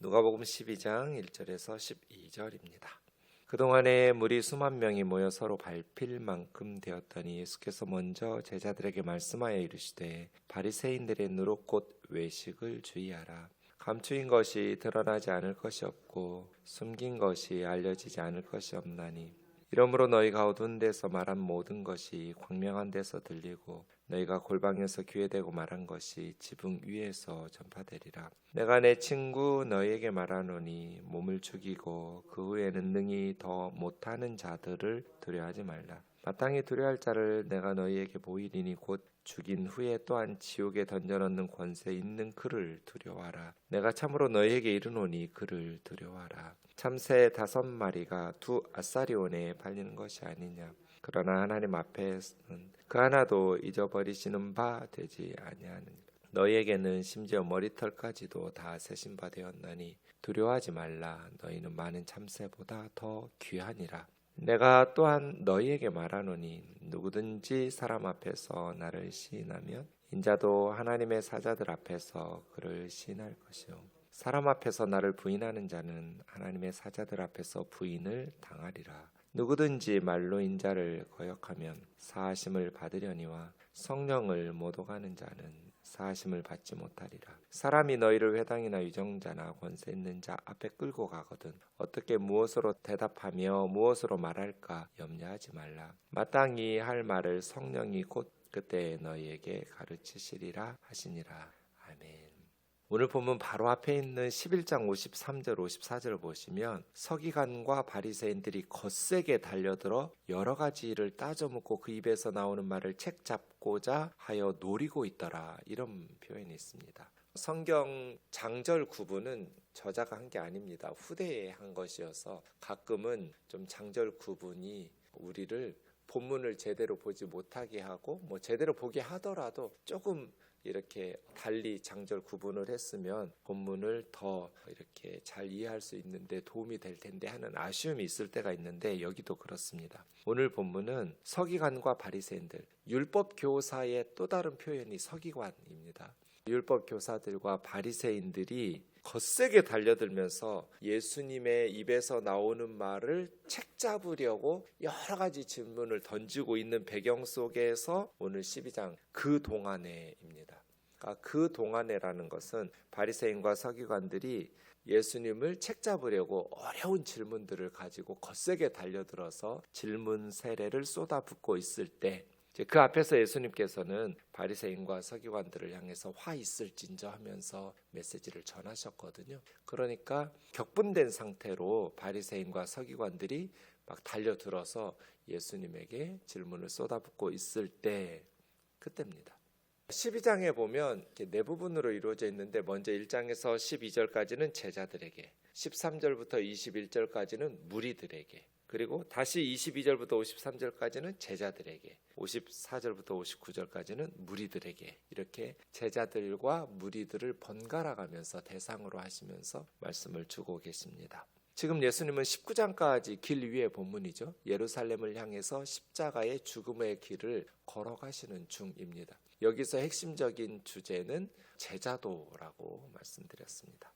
누가복음 12장 1절에서 12절입니다. 그동안에 무리 수만 명이 모여 서로 밟힐 만큼 되었더니 예수께서 먼저 제자들에게 말씀하여 이르시되 바리새인들의 누룩 곧 외식을 주의하라. 감추인 것이 드러나지 않을 것이 없고 숨긴 것이 알려지지 않을 것이 없나니 이러므로 너희가 어두운 데서 말한 모든 것이 광명한 데서 들리고 너희가 골방에서 귀에 대고 말한 것이 지붕 위에서 전파되리라. 내가 내 친구 너희에게 말하노니 몸을 죽이고 그 후에는 능히 더 못하는 자들을 두려워하지 말라. 마땅히 두려워할 자를 내가 너희에게 보이리니 곧 죽인 후에 또한 지옥에 던져넣는 권세 있는 그를 두려워하라. 내가 참으로 너희에게 이르노니 그를 두려워하라. 참새 5마리가 2 아사리온에 팔리는 것이 아니냐. 그러나 하나님 앞에서는 그 하나도 잊어버리시는 바 되지 아니하느니라. 너희에게는 심지어 머리털까지도 다 세신 바 되었나니 두려워하지 말라. 너희는 많은 참새보다 더 귀하니라. 내가 또한 너희에게 말하노니 누구든지 사람 앞에서 나를 시인하면 인자도 하나님의 사자들 앞에서 그를 시인할 것이요 사람 앞에서 나를 부인하는 자는 하나님의 사자들 앞에서 부인을 당하리라. 누구든지 말로 인자를 거역하면 사하심을 받으려니와 성령을 모독하는 자는 사하심을 받지 못하리라. 사람이 너희를 회당이나 유정자나 권세 있는 자 앞에 끌고 가거든 어떻게 무엇으로 대답하며 무엇으로 말할까 염려하지 말라. 마땅히 할 말을 성령이 곧 그때 너희에게 가르치시리라 하시니라. 아멘. 오늘 본문 바로 앞에 있는 11장 53절 54절을 보시면 서기관과 바리새인들이 거세게 달려들어 여러 가지 일을 따져묻고 그 입에서 나오는 말을 책잡고자 하여 노리고 있더라. 이런 표현이 있습니다. 성경 장절 구분은 저자가 한 게 아닙니다. 후대에 한 것이어서 가끔은 좀 장절 구분이 우리를 본문을 제대로 보지 못하게 하고 제대로 보게 하더라도 조금 이렇게 달리 장절 구분을 했으면 본문을 더 이렇게 잘 이해할 수 있는데 도움이 될 텐데 하는 아쉬움이 있을 때가 있는데 여기도 그렇습니다. 오늘 본문은 서기관과 바리새인들, 율법 교사의 또 다른 표현이 서기관입니다. 율법 교사들과 바리새인들이 거세게 달려들면서 예수님의 입에서 나오는 말을 책잡으려고 여러 가지 질문을 던지고 있는 배경 속에서 오늘 12장 그 동안에입니다. 그러니까 그 동안에라는 것은 바리새인과 서기관들이 예수님을 책잡으려고 어려운 질문들을 가지고 거세게 달려들어서 질문 세례를 쏟아붓고 있을 때 그 앞에서 예수님께서는 바리새인과 서기관들을 향해서 화 있을진저 하면서 메시지를 전하셨거든요. 그러니까 격분된 상태로 바리새인과 서기관들이 막 달려들어서 예수님에게 질문을 쏟아붓고 있을 때 그때입니다. 12장에 보면 네 부분으로 이루어져 있는데 먼저 1장에서 12절까지는 제자들에게, 13절부터 21절까지는 무리들에게, 그리고 다시 22절부터 53절까지는 제자들에게, 54절부터 59절까지는 무리들에게 이렇게 제자들과 무리들을 번갈아 가면서 대상으로 하시면서 말씀을 주고 계십니다. 지금 예수님은 19장까지 길 위의 본문이죠. 예루살렘을 향해서 십자가의 죽음의 길을 걸어가시는 중입니다. 여기서 핵심적인 주제는 제자도라고 말씀드렸습니다.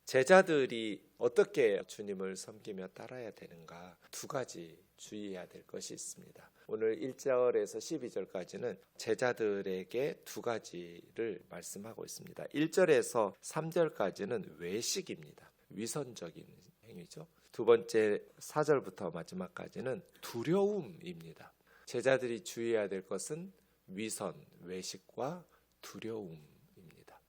제자들이 어떻게 주님을 섬기며 따라야 되는가 2가지 주의해야 될 것이 있습니다. 오늘 1절에서 12절까지는 제자들에게 2가지를 말씀하고 있습니다. 1절에서 3절까지는 외식입니다. 위선적인 행위죠. 2번째 4절부터 마지막까지는 두려움입니다. 제자들이 주의해야 될 것은 위선, 외식과 두려움입니다.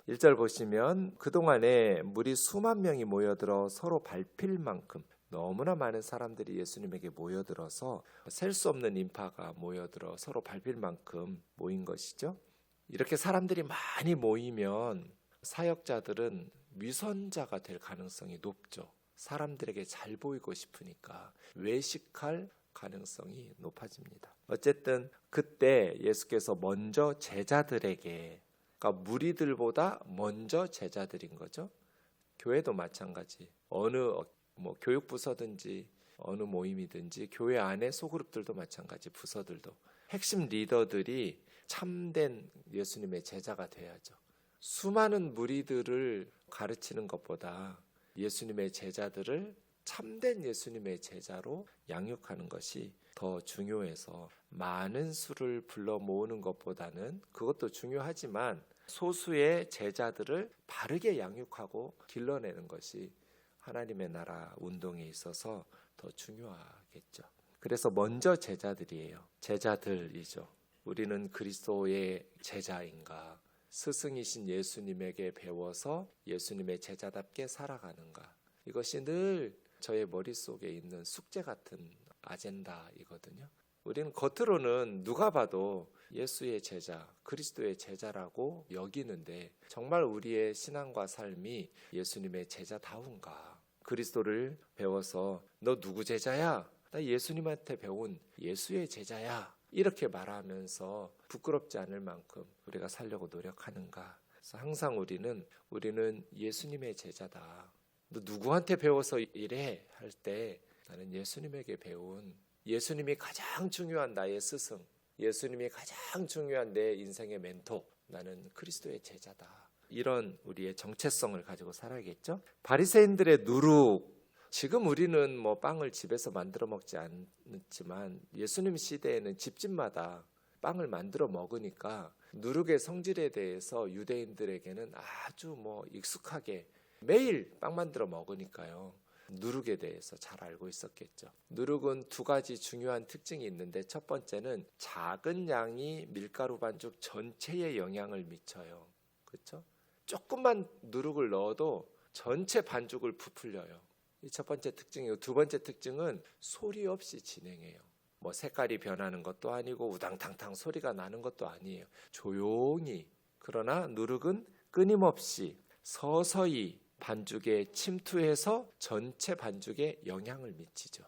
1절 보시면 그동안에 무리 수만 명이 모여들어 서로 밟힐 만큼 너무나 많은 사람들이 예수님에게 모여들어서 셀 수 없는 인파가 모여들어 서로 밟힐 만큼 모인 것이죠. 이렇게 사람들이 많이 모이면 사역자들은 위선자가 될 가능성이 높죠. 사람들에게 잘 보이고 싶으니까 외식할 가능성이 높아집니다. 어쨌든 그때 예수께서 먼저 제자들에게, 그러니까 무리들보다 먼저 제자들인 거죠. 교회도 마찬가지. 어느 교육부서든지 어느 모임이든지 교회 안에 소그룹들도 마찬가지. 부서들도 핵심 리더들이 참된 예수님의 제자가 돼야죠. 수많은 무리들을 가르치는 것보다 예수님의 제자들을 참된 예수님의 제자로 양육하는 것이 더 중요해서 많은 수를 불러 모으는 것보다는, 그것도 중요하지만 소수의 제자들을 바르게 양육하고 길러내는 것이 하나님의 나라 운동에 있어서 더 중요하겠죠. 그래서 먼저 제자들이에요. 제자들이죠. 우리는 그리스도의 제자인가, 스승이신 예수님에게 배워서 예수님의 제자답게 살아가는가, 이것이 늘 저의 머릿속에 있는 숙제 같은 아젠다이거든요. 우리는 겉으로는 누가 봐도 예수의 제자, 그리스도의 제자라고 여기는데 정말 우리의 신앙과 삶이 예수님의 제자다운가? 그리스도를 배워서 너 누구 제자야? 나 예수님한테 배운 예수의 제자야. 이렇게 말하면서 부끄럽지 않을 만큼 우리가 살려고 노력하는가? 그래서 항상 우리는 예수님의 제자다. 너 누구한테 배워서 이래? 할 때 나는 예수님에게 배운, 예수님이 가장 중요한 나의 스승, 예수님이 가장 중요한 내 인생의 멘토, 나는 그리스도의 제자다. 이런 우리의 정체성을 가지고 살아야겠죠. 바리새인들의 누룩, 지금 우리는 뭐 빵을 집에서 만들어 먹지 않지만 예수님 시대에는 집집마다 빵을 만들어 먹으니까 누룩의 성질에 대해서 유대인들에게는 아주 익숙하게 매일 빵 만들어 먹으니까요. 누룩에 대해서 잘 알고 있었겠죠. 누룩은 두 가지 중요한 특징이 있는데, 첫 번째는 작은 양이 밀가루 반죽 전체에 영향을 미쳐요. 그렇죠? 조금만 누룩을 넣어도 전체 반죽을 부풀려요. 이 첫 번째 특징이고, 두 번째 특징은 소리 없이 진행해요. 색깔이 변하는 것도 아니고 우당탕탕 소리가 나는 것도 아니에요. 조용히. 그러나 누룩은 끊임없이 서서히 반죽에 침투해서 전체 반죽에 영향을 미치죠.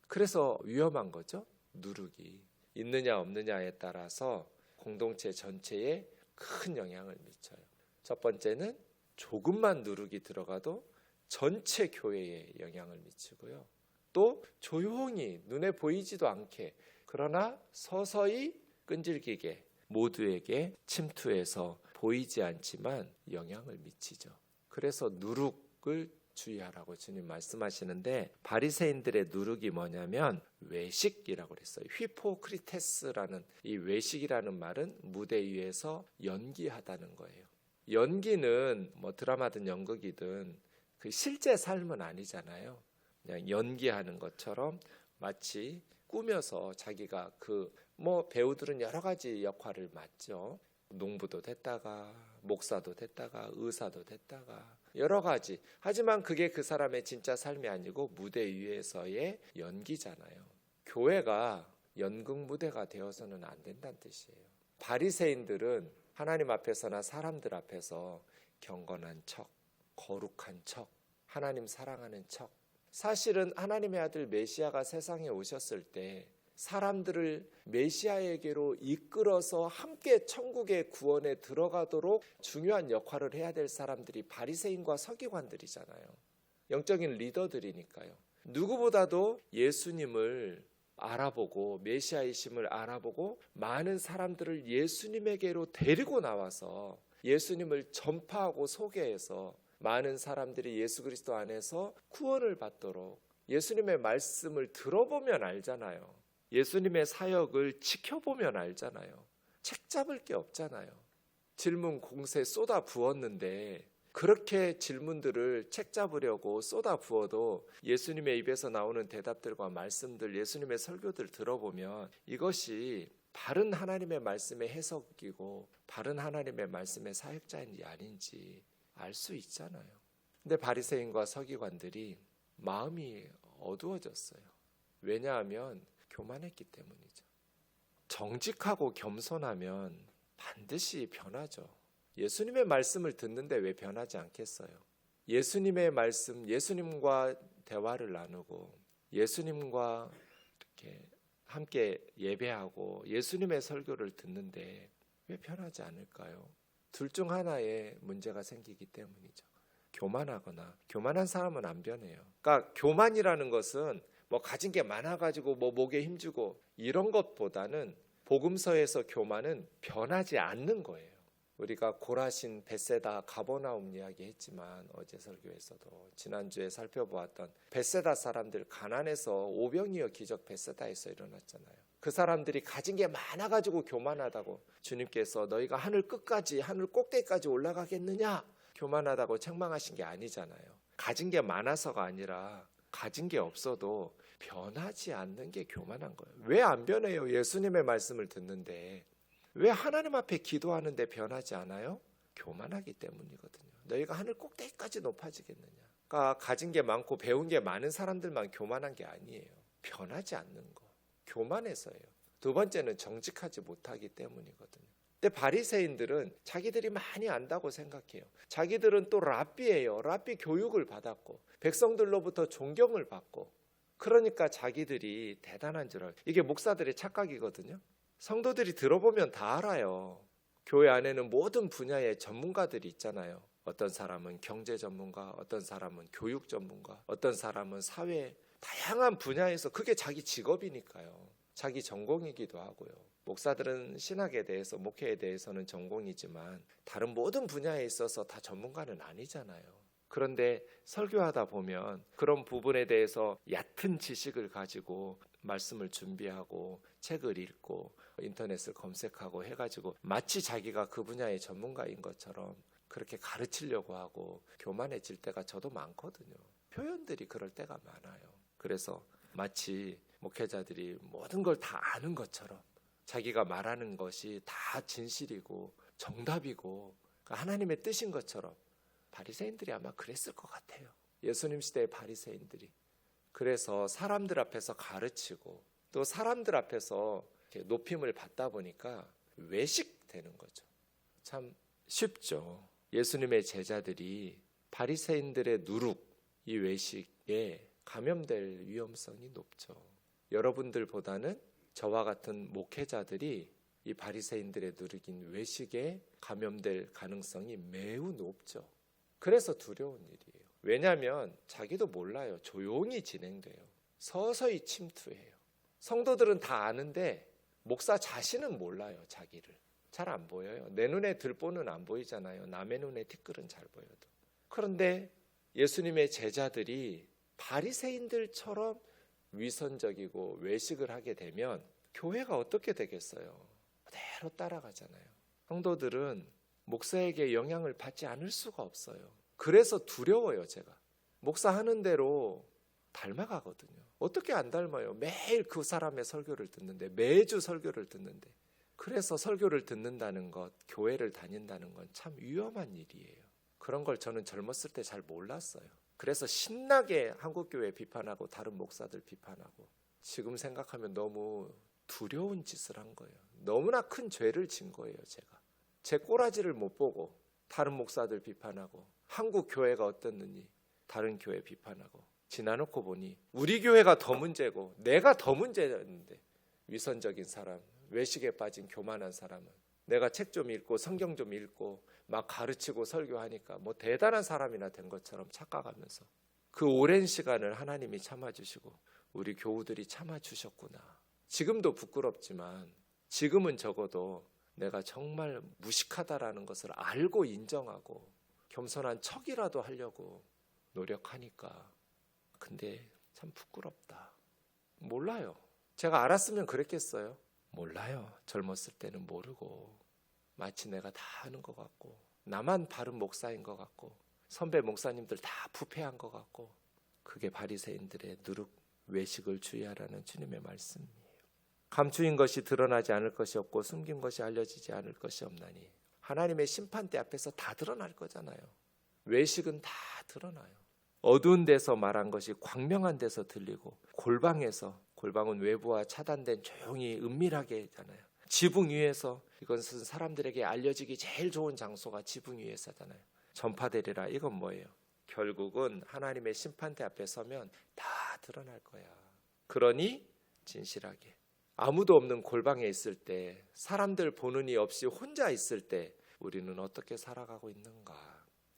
그래서 위험한 거죠. 누룩이 있느냐 없느냐에 따라서 공동체 전체에 큰 영향을 미쳐요. 첫 번째는 조금만 누룩이 들어가도 전체 교회에 영향을 미치고요. 또 조용히 눈에 보이지도 않게, 그러나 서서히 끈질기게 모두에게 침투해서 보이지 않지만 영향을 미치죠. 그래서 누룩을 주의하라고 주님 말씀하시는데, 바리새인들의 누룩이 뭐냐면 외식이라고 그랬어요. 휘포크리테스라는 이 외식이라는 말은 무대 위에서 연기하다는 거예요. 연기는 드라마든 연극이든 그 실제 삶은 아니잖아요. 그냥 연기하는 것처럼 마치 꾸며서 자기가 배우들은 여러 가지 역할을 맡죠. 농부도 됐다가 목사도 됐다가 의사도 됐다가 여러 가지. 하지만 그게 그 사람의 진짜 삶이 아니고 무대 위에서의 연기잖아요. 교회가 연극 무대가 되어서는 안 된다는 뜻이에요. 바리새인들은 하나님 앞에서나 사람들 앞에서 경건한 척, 거룩한 척, 하나님 사랑하는 척. 사실은 하나님의 아들 메시아가 세상에 오셨을 때 사람들을 메시아에게로 이끌어서 함께 천국의 구원에 들어가도록 중요한 역할을 해야 될 사람들이 바리새인과 서기관들이잖아요. 영적인 리더들이니까요. 누구보다도 예수님을 알아보고 메시아이심을 알아보고 많은 사람들을 예수님에게로 데리고 나와서 예수님을 전파하고 소개해서 많은 사람들이 예수 그리스도 안에서 구원을 받도록, 예수님의 말씀을 들어보면 알잖아요. 예수님의 사역을 지켜보면 알잖아요. 책 잡을 게 없잖아요. 질문 공세 쏟아 부었는데 그렇게 질문들을 책 잡으려고 쏟아 부어도 예수님의 입에서 나오는 대답들과 말씀들, 예수님의 설교들 들어보면 이것이 바른 하나님의 말씀의 해석이고 바른 하나님의 말씀의 사역자인지 아닌지 알 수 있잖아요. 근데 바리새인과 서기관들이 마음이 어두워졌어요. 왜냐하면 교만했기 때문이죠. 정직하고 겸손하면 반드시 변하죠. 예수님의 말씀을 듣는데 왜 변하지 않겠어요? 예수님의 말씀, 예수님과 대화를 나누고 예수님과 이렇게 함께 예배하고 예수님의 설교를 듣는데 왜 변하지 않을까요? 둘 중 하나의 문제가 생기기 때문이죠. 교만하거나, 교만한 사람은 안 변해요. 그러니까 교만이라는 것은 가진 게 많아가지고 목에 힘주고 이런 것보다는 복음서에서 교만은 변하지 않는 거예요. 우리가 고라신, 벳세다, 가버나움 이야기 했지만 어제 설교에서도 지난주에 살펴보았던 벳세다 사람들 가난해서 오병이어 기적 벳세다에서 일어났잖아요. 그 사람들이 가진 게 많아가지고 교만하다고 주님께서 너희가 하늘 끝까지 하늘 꼭대기까지 올라가겠느냐 교만하다고 책망하신 게 아니잖아요. 가진 게 많아서가 아니라 가진 게 없어도 변하지 않는 게 교만한 거예요. 왜 안 변해요? 예수님의 말씀을 듣는데 왜 하나님 앞에 기도하는데 변하지 않아요? 교만하기 때문이거든요. 너희가 하늘 꼭대기까지 높아지겠느냐. 그러니까 가진 게 많고 배운 게 많은 사람들만 교만한 게 아니에요. 변하지 않는 거. 교만해서예요. 두 번째는 정직하지 못하기 때문이거든요. 근데 바리새인들은 자기들이 많이 안다고 생각해요. 자기들은 또 랍비예요. 랍비 교육을 받았고 백성들로부터 존경을 받고 그러니까 자기들이 대단한 줄 알아요. 이게 목사들의 착각이거든요. 성도들이 들어보면 다 알아요. 교회 안에는 모든 분야의 전문가들이 있잖아요. 어떤 사람은 경제 전문가, 어떤 사람은 교육 전문가, 어떤 사람은 사회, 다양한 분야에서 그게 자기 직업이니까요. 자기 전공이기도 하고요. 목사들은 신학에 대해서, 목회에 대해서는 전공이지만 다른 모든 분야에 있어서 다 전문가는 아니잖아요. 그런데 설교하다 보면 그런 부분에 대해서 얕은 지식을 가지고 말씀을 준비하고 책을 읽고 인터넷을 검색하고 해가지고 마치 자기가 그 분야의 전문가인 것처럼 그렇게 가르치려고 하고 교만해질 때가 저도 많거든요. 표현들이 그럴 때가 많아요. 그래서 마치 목회자들이 모든 걸 다 아는 것처럼 자기가 말하는 것이 다 진실이고 정답이고 하나님의 뜻인 것처럼 바리새인들이 아마 그랬을 것 같아요. 예수님 시대의 바리새인들이. 그래서 사람들 앞에서 가르치고 또 사람들 앞에서 이렇게 높임을 받다 보니까 외식되는 거죠. 참 쉽죠. 예수님의 제자들이 바리새인들의 누룩, 이 외식에 감염될 위험성이 높죠. 여러분들보다는 저와 같은 목회자들이 이 바리새인들의 누룩인 외식에 감염될 가능성이 매우 높죠. 그래서 두려운 일이에요. 왜냐하면 자기도 몰라요. 조용히 진행돼요. 서서히 침투해요. 성도들은 다 아는데 목사 자신은 몰라요. 자기를. 잘 안 보여요. 내 눈에 들보는 안 보이잖아요. 남의 눈에 티끌은 잘 보여도. 그런데 예수님의 제자들이 바리새인들처럼 위선적이고 외식을 하게 되면 교회가 어떻게 되겠어요? 그대로 따라가잖아요. 성도들은 목사에게 영향을 받지 않을 수가 없어요. 그래서 두려워요. 제가 목사 하는 대로 닮아가거든요. 어떻게 안 닮아요? 매일 그 사람의 설교를 듣는데, 매주 설교를 듣는데. 그래서 설교를 듣는다는 것, 교회를 다닌다는 건 참 위험한 일이에요. 그런 걸 저는 젊었을 때 잘 몰랐어요. 그래서 신나게 한국교회 비판하고 다른 목사들 비판하고, 지금 생각하면 너무 두려운 짓을 한 거예요. 너무나 큰 죄를 진 거예요. 제가 제 꼬라지를 못 보고 다른 목사들 비판하고, 한국 교회가 어떻느니 다른 교회 비판하고, 지나놓고 보니 우리 교회가 더 문제고 내가 더 문제였는데, 위선적인 사람, 외식에 빠진 교만한 사람은 내가 책 좀 읽고 성경 좀 읽고 막 가르치고 설교하니까 뭐 대단한 사람이나 된 것처럼 착각하면서, 그 오랜 시간을 하나님이 참아주시고 우리 교우들이 참아주셨구나. 지금도 부끄럽지만 지금은 적어도 내가 정말 무식하다라는 것을 알고 인정하고 겸손한 척이라도 하려고 노력하니까. 근데 참 부끄럽다. 몰라요. 제가 알았으면 그랬겠어요? 몰라요. 젊었을 때는 모르고 마치 내가 다 아는 것 같고, 나만 바른 목사인 것 같고, 선배 목사님들 다 부패한 것 같고. 그게 바리새인들의 누룩 외식을 주의하라는 주님의 말씀이에요. 감추인 것이 드러나지 않을 것이 없고 숨긴 것이 알려지지 않을 것이 없나니. 하나님의 심판대 앞에서 다 드러날 거잖아요. 외식은 다 드러나요. 어두운 데서 말한 것이 광명한 데서 들리고, 골방에서, 골방은 외부와 차단된 조용히 은밀하게 하잖아요. 지붕 위에서, 이것은 사람들에게 알려지기 제일 좋은 장소가 지붕 위에서잖아요. 전파되리라. 이건 뭐예요? 결국은 하나님의 심판대 앞에 서면 다 드러날 거야. 그러니 진실하게, 아무도 없는 골방에 있을 때, 사람들 보는 이 없이 혼자 있을 때 우리는 어떻게 살아가고 있는가?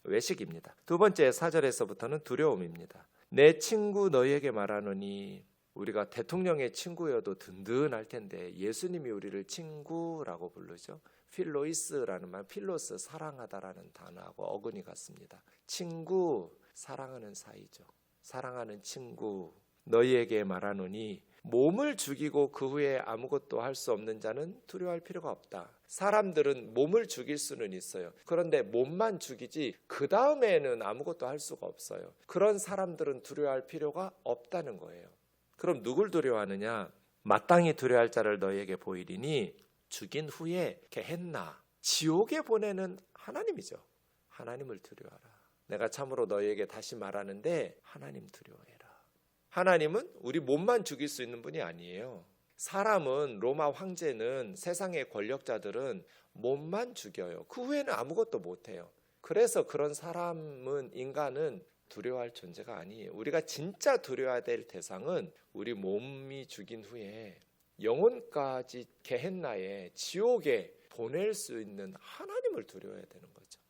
외식입니다. 두 번째 4절에서부터는 두려움입니다. 내 친구 너희에게 말하노니. 우리가 대통령의 친구여도 든든할 텐데 예수님이 우리를 친구라고 부르죠. 필로이스라는 말, 필로스 사랑하다라는 단어하고 어근이 같습니다. 친구, 사랑하는 사이죠. 사랑하는 친구, 너희에게 말하노니 몸을 죽이고 그 후에 아무것도 할 수 없는 자는 두려워할 필요가 없다. 사람들은 몸을 죽일 수는 있어요. 그런데 몸만 죽이지 그 다음에는 아무것도 할 수가 없어요. 그런 사람들은 두려워할 필요가 없다는 거예요. 그럼 누굴 두려워하느냐? 마땅히 두려워할 자를 너희에게 보이리니 죽인 후에 게헨나, 지옥에 보내는 하나님이죠. 하나님을 두려워하라. 내가 참으로 너희에게 다시 말하는데 하나님 두려워해라. 하나님은 우리 몸만 죽일 수 있는 분이 아니에요. 사람은, 로마 황제는, 세상의 권력자들은 몸만 죽여요. 그 후에는 아무것도 못해요. 그래서 그런 사람은, 인간은 두려워할 존재가 아니에요. 우리가 진짜 두려워해야 될 대상은 우리 몸이 죽인 후에 영혼까지 게헨나에, 지옥에 보낼 수 있는 하나님을 두려워해야 되는 거죠.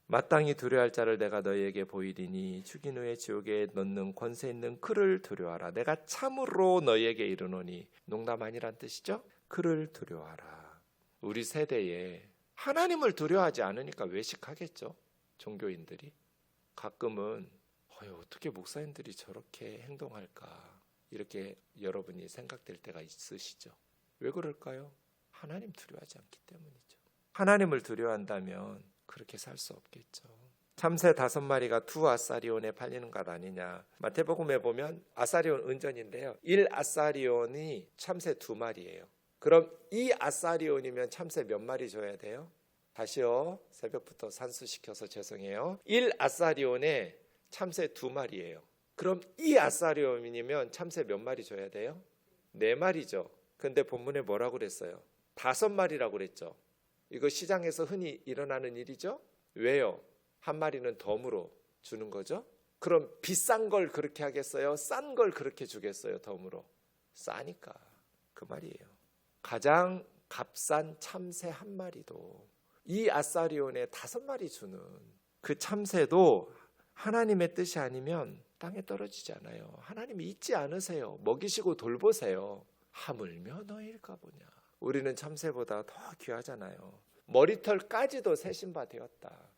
마땅히 두려워할 자를 내가 너희에게 보이리니 죽인 후에 지옥에 넣는 권세 있는 그를 두려워하라. 내가 참으로 너희에게 이르노니, 농담 아니란 뜻이죠. 그를 두려워하라. 우리 세대에 하나님을 두려워하지 않으니까 외식하겠죠. 종교인들이. 가끔은 어떻게 목사님들이 저렇게 행동할까, 이렇게 여러분이 생각될 때가 있으시죠. 왜 그럴까요? 하나님 두려워하지 않기 때문이죠. 하나님을 두려워한다면 그렇게 살 수 없겠죠. 참새 5마리가 두 아사리온에 팔리는 것 아니냐. 마태복음에 보면 아사리온 은전인데요, 1아사리온이 참새 2마리예요. 그럼 2아사리온이면 참새 몇 마리 줘야 돼요? 다시요, 새벽부터 산수시켜서 죄송해요. 1아사리온에 참새 2마리예요. 그럼 2아사리온이면 참새 몇 마리 줘야 돼요? 4마리죠. 근데 본문에 뭐라고 그랬어요? 5마리라고 그랬죠. 이거 시장에서 흔히 일어나는 일이죠. 왜요? 한 마리는 덤으로 주는 거죠. 그럼 비싼 걸 그렇게 하겠어요? 싼 걸 그렇게 주겠어요? 덤으로. 싸니까. 그 말이에요. 가장 값싼 참새 1마리도 이 아사리온에 5마리 주는 그 참새도 하나님의 뜻이 아니면 땅에 떨어지지 않아요. 하나님이 잊지 않으세요. 먹이시고 돌보세요. 하물며 너희일까 보냐. 우리는 참새보다 더 귀하잖아요. 머리털까지도 세심바 되었다.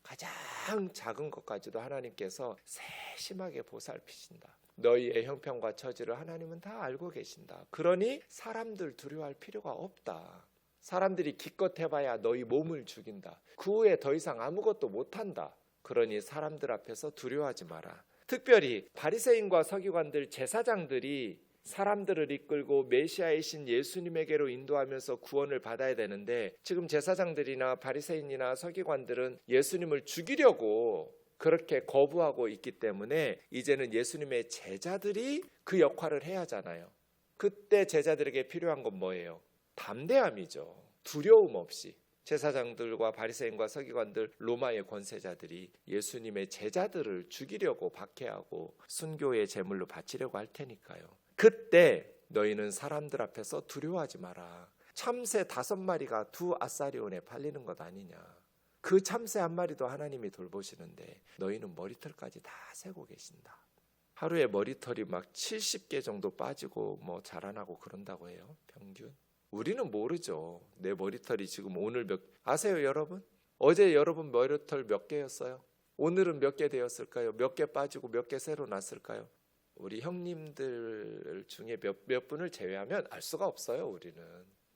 가장 작은 것까지도 하나님께서 세심하게 보살피신다. 너희의 형편과 처지를 하나님은 다 알고 계신다. 그러니 사람들 두려워할 필요가 없다. 사람들이 기껏 해봐야 너희 몸을 죽인다. 그 후에 더 이상 아무것도 못한다. 그러니 사람들 앞에서 두려워하지 마라. 특별히 바리새인과 서기관들, 제사장들이 사람들을 이끌고 메시아이신 예수님에게로 인도하면서 구원을 받아야 되는데, 지금 제사장들이나 바리새인이나 서기관들은 예수님을 죽이려고 그렇게 거부하고 있기 때문에 이제는 예수님의 제자들이 그 역할을 해야 하잖아요. 그때 제자들에게 필요한 건 뭐예요? 담대함이죠. 두려움 없이. 제사장들과 바리새인과 서기관들, 로마의 권세자들이 예수님의 제자들을 죽이려고 박해하고 순교의 제물로 바치려고 할 테니까요. 그때 너희는 사람들 앞에서 두려워하지 마라. 참새 5마리가 2아사리온에 팔리는 것 아니냐. 그 참새 1마리도 하나님이 돌보시는데 너희는 머리털까지 다 세고 계신다. 하루에 머리털이 막 70개 정도 빠지고 자라나고 그런다고 해요. 평균. 우리는 모르죠. 내 머리털이 지금 오늘 아세요 여러분? 어제 여러분 머리털 몇 개였어요? 오늘은 몇 개 되었을까요? 몇 개 빠지고 몇 개 새로 났을까요? 우리 형님들 중에 몇 분을 제외하면 알 수가 없어요. 우리는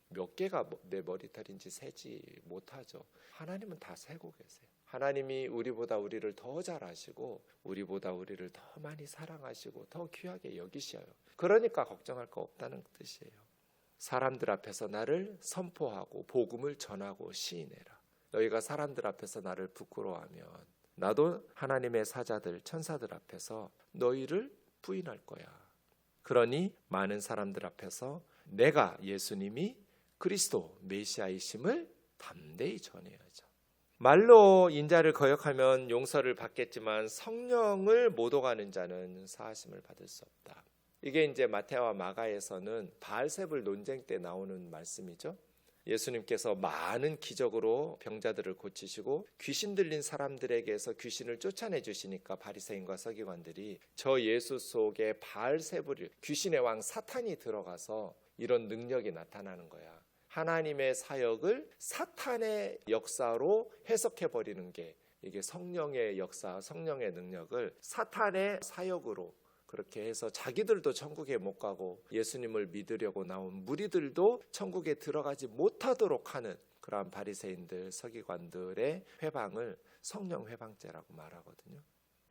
몇 개가 내 머리털인지 세지 못하죠. 하나님은 다 세고 계세요. 하나님이 우리보다 우리를 더 잘 아시고 우리보다 우리를 더 많이 사랑하시고 더 귀하게 여기셔요. 그러니까 걱정할 거 없다는 뜻이에요. 사람들 앞에서 나를 선포하고 복음을 전하고 시인해라. 너희가 사람들 앞에서 나를 부끄러워하면 나도 하나님의 사자들, 천사들 앞에서 너희를 부인할 거야. 그러니 많은 사람들 앞에서 내가 예수님이 그리스도 메시아이심을 담대히 전해야죠. 말로 인자를 거역하면 용서를 받겠지만 성령을 못 오가는 자는 사하심을 받을 수 없다. 이게 이제 마태와 마가에서는 바알세불 논쟁 때 나오는 말씀이죠. 예수님께서 많은 기적으로 병자들을 고치시고 귀신 들린 사람들에게서 귀신을 쫓아내 주시니까 바리새인과 서기관들이 저 예수 속에 바알세불, 귀신의 왕 사탄이 들어가서 이런 능력이 나타나는 거야. 하나님의 사역을 사탄의 역사로 해석해 버리는 게 이게 성령의 역사, 성령의 능력을 사탄의 사역으로 그렇게 해서 자기들도 천국에 못 가고 예수님을 믿으려고 나온 무리들도 천국에 들어가지 못하도록 하는 그러한 바리새인들, 서기관들의 회방을 성령 회방죄라고 말하거든요.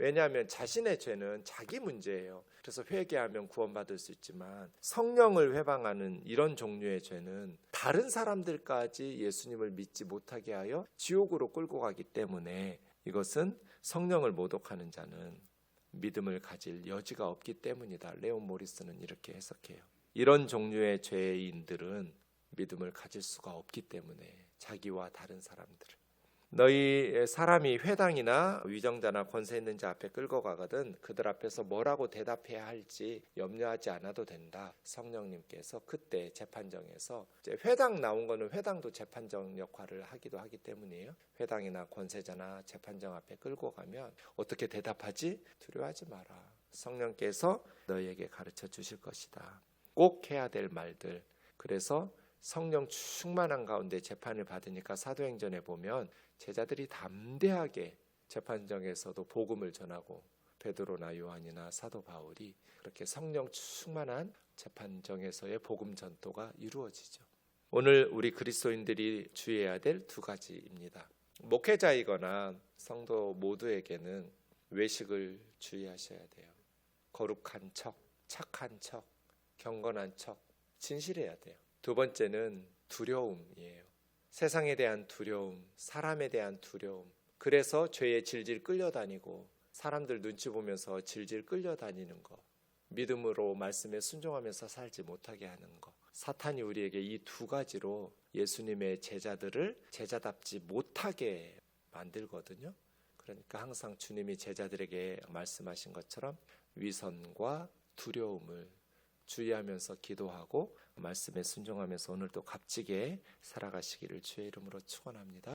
왜냐하면 자신의 죄는 자기 문제예요. 그래서 회개하면 구원받을 수 있지만 성령을 회방하는 이런 종류의 죄는 다른 사람들까지 예수님을 믿지 못하게 하여 지옥으로 끌고 가기 때문에 이것은 성령을 모독하는 자는 믿음을 가질 여지가 없기 때문이다. 레온 모리스는 이렇게 해석해요. 이런 종류의 죄인들은 믿음을 가질 수가 없기 때문에 자기와 다른 사람들을 너희 사람이 회당이나 위정자나 권세 있는 자 앞에 끌고 가거든 그들 앞에서 뭐라고 대답해야 할지 염려하지 않아도 된다. 성령님께서 그때 재판정에서 이제 회당 나온 거는 회당도 재판정 역할을 하기도 하기 때문이에요. 회당이나 권세자나 재판정 앞에 끌고 가면 어떻게 대답하지? 두려워하지 마라. 성령께서 너희에게 가르쳐 주실 것이다. 꼭 해야 될 말들. 그래서 성령 충만한 가운데 재판을 받으니까 사도행전에 보면 제자들이 담대하게 재판정에서도 복음을 전하고 베드로나 요한이나 사도 바울이 그렇게 성령 충만한 재판정에서의 복음 전도가 이루어지죠. 오늘 우리 그리스도인들이 주의해야 될 두 가지입니다. 목회자이거나 성도 모두에게는 외식을 주의하셔야 돼요. 거룩한 척, 착한 척, 경건한 척, 진실해야 돼요. 두 번째는 두려움이에요. 세상에 대한 두려움, 사람에 대한 두려움. 그래서 죄에 질질 끌려다니고 사람들 눈치 보면서 질질 끌려다니는 거. 믿음으로 말씀에 순종하면서 살지 못하게 하는 거. 사탄이 우리에게 이 두 가지로 예수님의 제자들을 제자답지 못하게 만들거든요. 그러니까 항상 주님이 제자들에게 말씀하신 것처럼 위선과 두려움을 주의하면서 기도하고 말씀에 순종하면서 오늘도 값지게 살아가시기를 주의 이름으로 축원합니다.